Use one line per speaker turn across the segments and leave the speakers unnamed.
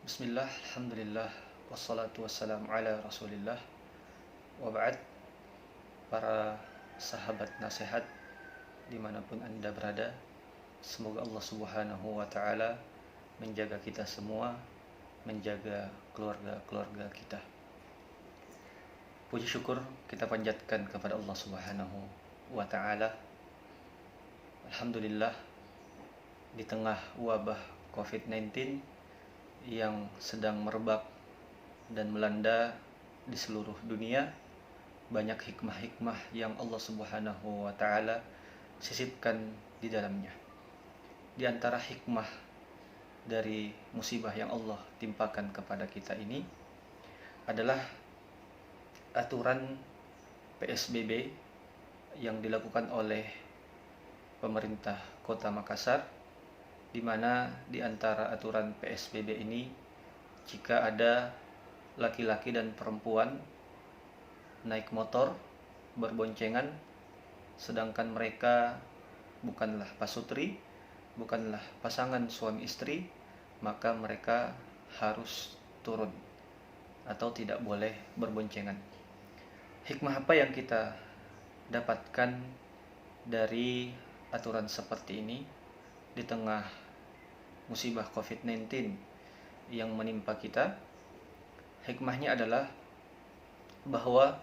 Bismillah, alhamdulillah, wassalatu wassalamu ala rasulillah. Wa ba'd, para sahabat nasihat dimanapun anda berada, semoga Allah subhanahu wa ta'ala menjaga kita semua, menjaga keluarga-keluarga kita. Puji syukur kita panjatkan kepada Allah subhanahu wa ta'ala. Alhamdulillah, di tengah wabah COVID-19 yang sedang merebak dan melanda di seluruh dunia, banyak hikmah-hikmah yang Allah Subhanahu wa taala sisipkan di dalamnya. Di antara hikmah dari musibah yang Allah timpakan kepada kita ini adalah aturan PSBB yang dilakukan oleh pemerintah Kota Makassar, di mana di antara aturan PSBB ini, jika ada laki-laki dan perempuan naik motor berboncengan, sedangkan mereka bukanlah pasutri, bukanlah pasangan suami istri, maka mereka harus turun atau tidak boleh berboncengan. Hikmah apa yang kita dapatkan dari aturan seperti ini di tengah musibah COVID-19 yang menimpa kita? Hikmahnya adalah bahwa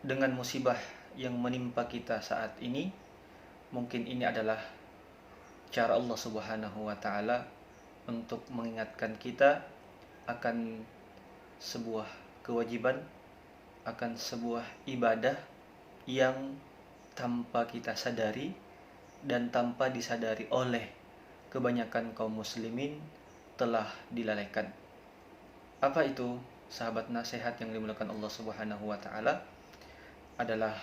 dengan musibah yang menimpa kita saat ini, mungkin ini adalah cara Allah Subhanahu wa taala untuk mengingatkan kita akan sebuah kewajiban, akan sebuah ibadah yang tanpa kita sadari dan tanpa disadari oleh kebanyakan kaum muslimin telah dilalaikan. Apa itu, sahabat nasihat yang dimuliakan Allah Subhanahu wa taala? Adalah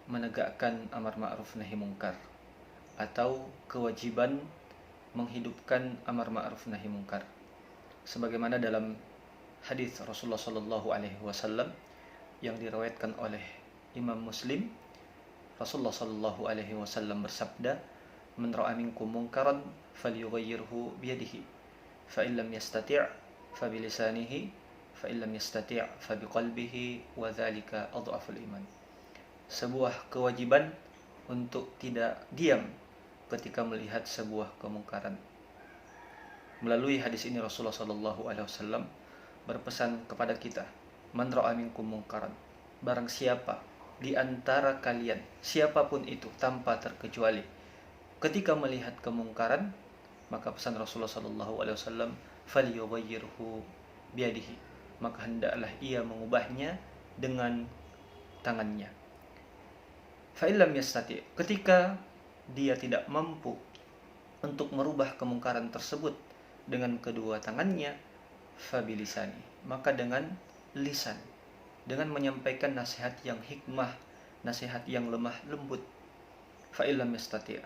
menegakkan amar ma'ruf nahi munkar, atau kewajiban menghidupkan amar ma'ruf nahi munkar. Sebagaimana dalam hadis Rasulullah sallallahu alaihi wasallam yang diriwayatkan oleh Imam Muslim, Rasulullah sallallahu alaihi wasallam bersabda, "Man ra'a minkum munkaran falyughayyirhu biyadihi, fa in lam yastati' fa bilisanihi, fa in lam yastati' fa biqalbihi, wa dzalika adhaful iman." Sebuah kewajiban untuk tidak diam ketika melihat sebuah kemungkaran. Melalui hadis ini Rasulullah sallallahu alaihi wasallam berpesan kepada kita, "Man ra'a minkum munkaran," barang siapa di antara kalian, siapapun itu tanpa terkecuali, ketika melihat kemungkaran, maka pesan Rasulullah sallallahu alaihi wasallam, falyughayyirhu biyadihi, maka hendaklah ia mengubahnya dengan tangannya. Fa illam yastati, ketika dia tidak mampu untuk merubah kemungkaran tersebut dengan kedua tangannya, fa bilisani, maka dengan lisan, dengan menyampaikan nasihat yang hikmah, nasihat yang lemah lembut. Fa illam yastati,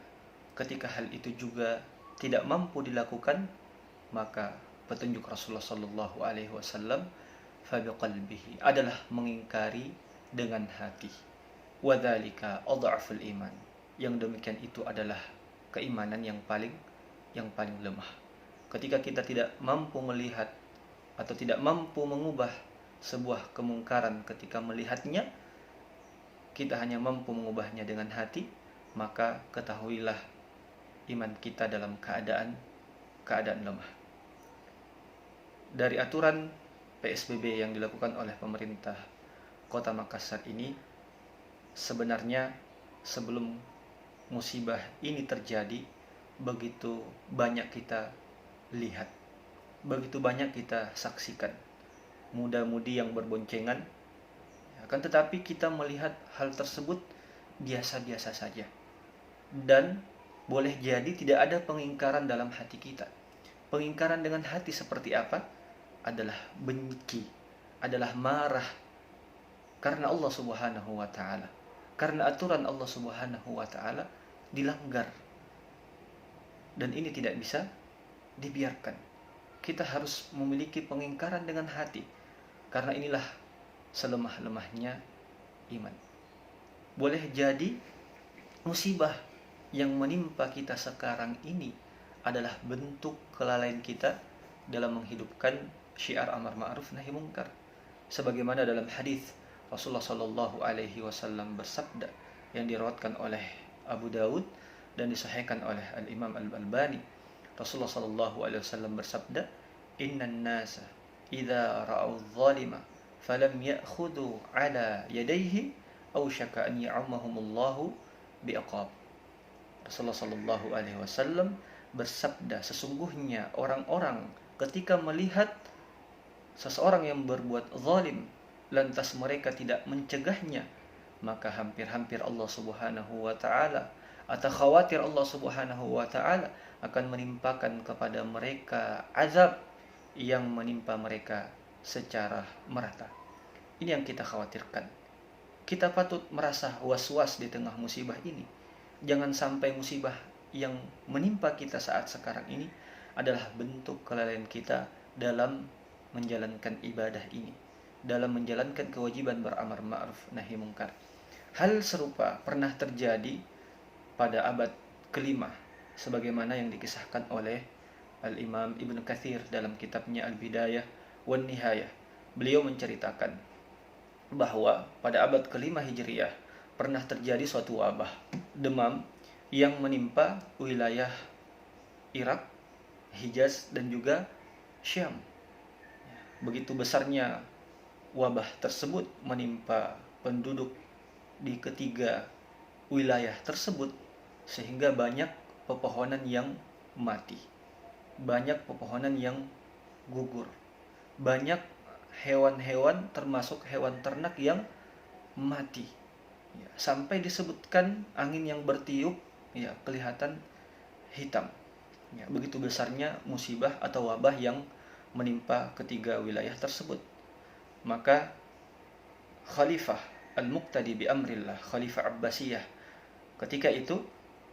ketika hal itu juga tidak mampu dilakukan, maka petunjuk Rasulullah sallallahu alaihi wasallam, fa biqalbihi, adalah mengingkari dengan hati. Wa dzalika adhaful iman, yang demikian itu adalah keimanan yang paling lemah. Ketika kita tidak mampu melihat atau tidak mampu mengubah sebuah kemungkaran ketika melihatnya, kita hanya mampu mengubahnya dengan hati, maka ketahuilah iman kita dalam keadaan lemah. Dari aturan PSBB yang dilakukan oleh pemerintah Kota Makassar ini, sebenarnya sebelum musibah ini terjadi, begitu banyak kita lihat, begitu banyak kita saksikan muda-mudi yang berboncengan, akan tetapi kita melihat hal tersebut biasa-biasa saja, dan boleh jadi tidak ada pengingkaran dalam hati kita. Pengingkaran dengan hati seperti apa? Adalah benci, adalah marah karena Allah Subhanahu wa taala, karena aturan Allah Subhanahu wa taala dilanggar, dan ini tidak bisa dibiarkan. Kita harus memiliki pengingkaran dengan hati, karena inilah selemah-lemahnya iman. Boleh jadi musibah yang menimpa kita sekarang ini adalah bentuk kelalaian kita dalam menghidupkan syiar amar ma'ruf nahi munkar. Sebagaimana dalam hadis Rasulullah Shallallahu Alaihi Wasallam bersabda yang diriwayatkan oleh Abu Dawud dan disahihkan oleh Al Imam Al Albani. Rasulullah Shallallahu Alaihi Wasallam bersabda, Innan nasa idza ra'au zalima falam ya'khudhu ala yadayhi awshaka an ya'ammahumullahu bi'iqab. Rasulullah Shallallahu Alaihi Wasallam bersabda, sesungguhnya orang-orang ketika melihat seseorang yang berbuat zalim lantas mereka tidak mencegahnya, maka hampir-hampir Allah Subhanahu wa taala atau khawatir Allah Subhanahu wa taala akan menimpakan kepada mereka azab yang menimpa mereka secara merata. Ini yang kita khawatirkan. Kita patut merasa was-was di tengah musibah ini. Jangan sampai musibah yang menimpa kita saat sekarang ini adalah bentuk kelalaian kita dalam menjalankan ibadah ini, dalam menjalankan kewajiban beramar ma'ruf nahi munkar. Hal serupa pernah terjadi pada abad kelima, sebagaimana yang dikisahkan oleh Al-Imam Ibn Katsir dalam kitabnya Al-Bidayah wan Nihayah. Beliau menceritakan bahwa pada abad kelima Hijriah pernah terjadi suatu wabah demam yang menimpa wilayah Irak, Hijaz, dan juga Syam. Begitu besarnya wabah tersebut menimpa penduduk di ketiga wilayah tersebut, sehingga banyak pepohonan yang mati, banyak pepohonan yang gugur, banyak hewan-hewan termasuk hewan ternak yang mati. Sampai disebutkan angin yang bertiup kelihatan hitam. Begitu besarnya musibah atau wabah yang menimpa ketiga wilayah tersebut. Maka Khalifah Al-Muqtadi bi Amrillah, Khalifah Abbasiyah, ketika itu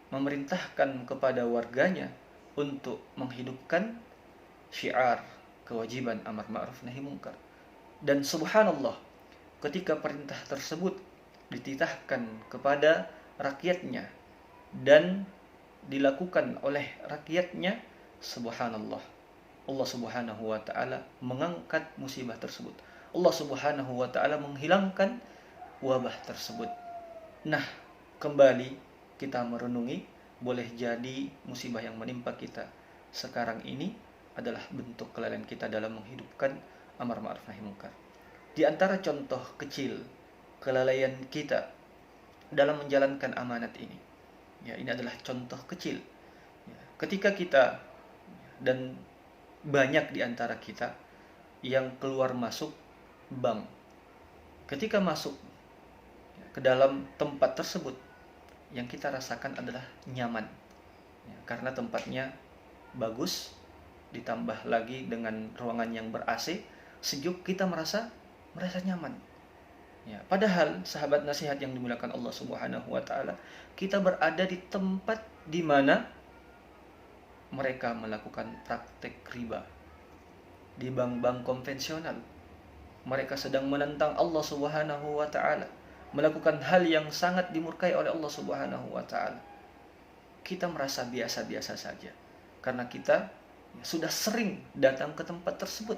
memerintahkan kepada warganya untuk menghidupkan syiar kewajiban amar ma'ruf nahi munkar. Dan subhanallah, ketika perintah tersebut dititahkan kepada rakyatnya dan dilakukan oleh rakyatnya, subhanallah, Allah Subhanahu wa taala mengangkat musibah tersebut. Allah Subhanahu wa taala menghilangkan wabah tersebut. Nah, kembali kita merenungi, boleh jadi musibah yang menimpa kita sekarang ini adalah bentuk kelalaian kita dalam menghidupkan amar ma'ruf nahi munkar. Di antara contoh kecil kelalaian kita dalam menjalankan amanat ini, ini adalah contoh kecil. Ketika kita dan banyak di antara kita yang keluar masuk bank, ketika masuk ke dalam tempat tersebut, yang kita rasakan adalah nyaman, karena tempatnya bagus, ditambah lagi dengan ruangan yang ber-AC, sejuk, kita merasa nyaman. Padahal sahabat nasihat yang dimuliakan Allah Subhanahu wa taala, kita berada di tempat di mana mereka melakukan praktek riba di bank-bank konvensional. Mereka sedang menentang Allah Subhanahu wa taala, melakukan hal yang sangat dimurkai oleh Allah Subhanahu wa taala. Kita merasa biasa-biasa saja karena kita sudah sering datang ke tempat tersebut,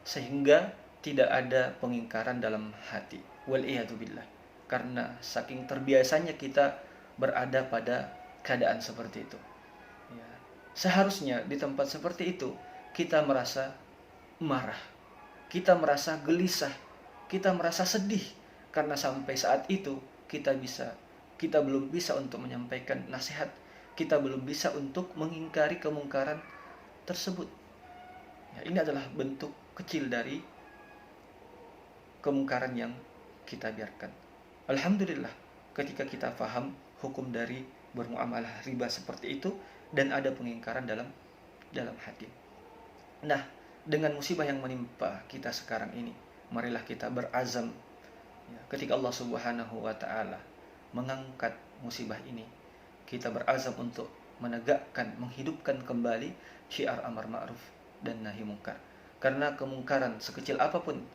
sehingga tidak ada pengingkaran dalam hati. Wal'iyadzubillah. Karena saking terbiasanya kita berada pada keadaan seperti itu. Seharusnya di tempat seperti itu kita merasa marah, kita merasa gelisah, kita merasa sedih, karena sampai saat itu kita belum bisa untuk menyampaikan nasihat, kita belum bisa untuk mengingkari kemungkaran tersebut. Ini adalah bentuk kecil dari kemungkaran yang kita biarkan. Alhamdulillah, ketika kita faham hukum dari bermuamalah riba seperti itu dan ada pengingkaran dalam hati. Nah, dengan musibah yang menimpa kita sekarang ini, marilah kita berazam, ketika Allah Subhanahu wa taala mengangkat musibah ini, kita berazam untuk menegakkan, menghidupkan kembali syiar amar ma'ruf dan nahi munkar. Karena kemungkaran sekecil apapun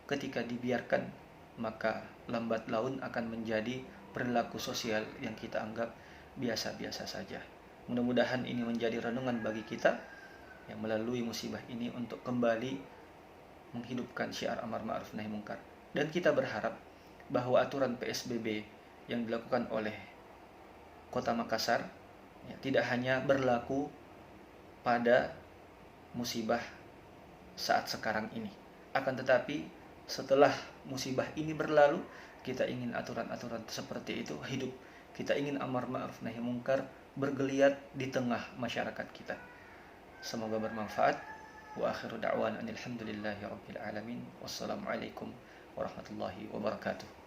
ketika dibiarkan, maka lambat laun akan menjadi perilaku sosial yang kita anggap biasa-biasa saja. Mudah-mudahan ini menjadi renungan bagi kita yang melalui musibah ini untuk kembali menghidupkan syiar amar ma'ruf nahi mungkar. Dan kita berharap bahwa aturan PSBB yang dilakukan oleh Kota Makassar ya, tidak hanya berlaku pada musibah saat sekarang ini, akan tetapi setelah musibah ini berlalu, kita ingin aturan-aturan seperti itu hidup. Kita ingin amar ma'ruf nahi mungkar bergeliat di tengah masyarakat kita. Semoga bermanfaat. Wa akhiru da'wana alhamdulillahi rabbil alamin. Wassalamualaikum warahmatullahi wabarakatuh.